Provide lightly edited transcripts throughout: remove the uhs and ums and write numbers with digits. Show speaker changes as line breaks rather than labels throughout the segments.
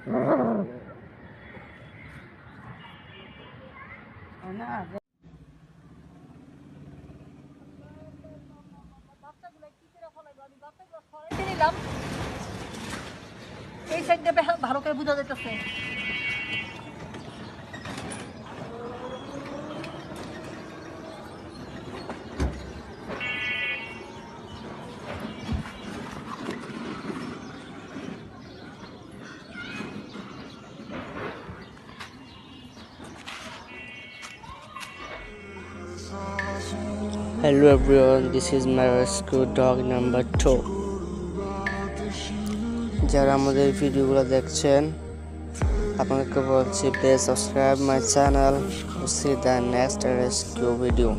এই সাইডটা ভালো করে বোঝা যাইতেছে।
Hello everyone, this is my rescue dog number 2. যারা আমাদের ভিডিওগুলো দেখছেন আপনাদেরকে বলছি please subscribe my channel to C the next rescue video.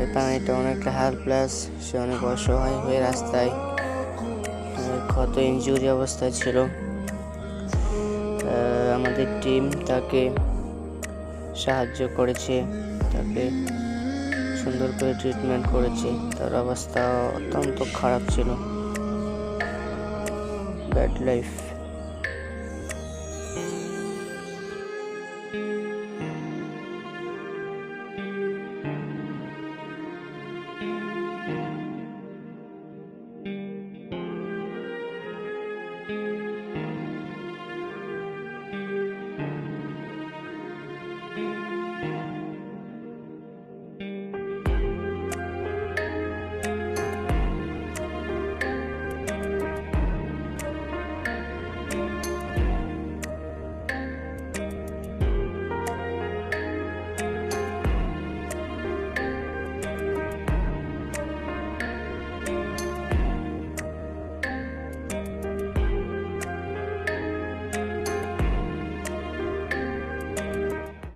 এই প্রাণীটা অনেকটা হেল্পলেস, সে অনেক অসহায় হয়ে রাস্তায় ক্ষত ইনজুরি অবস্থায় ছিল। আমাদের টিম তাকে সাহায্য করেছে, তাকে সুন্দর করে ট্রিটমেন্ট করেছে। তার অবস্থা অত্যন্ত খারাপ ছিল, ব্যাড লাইফ।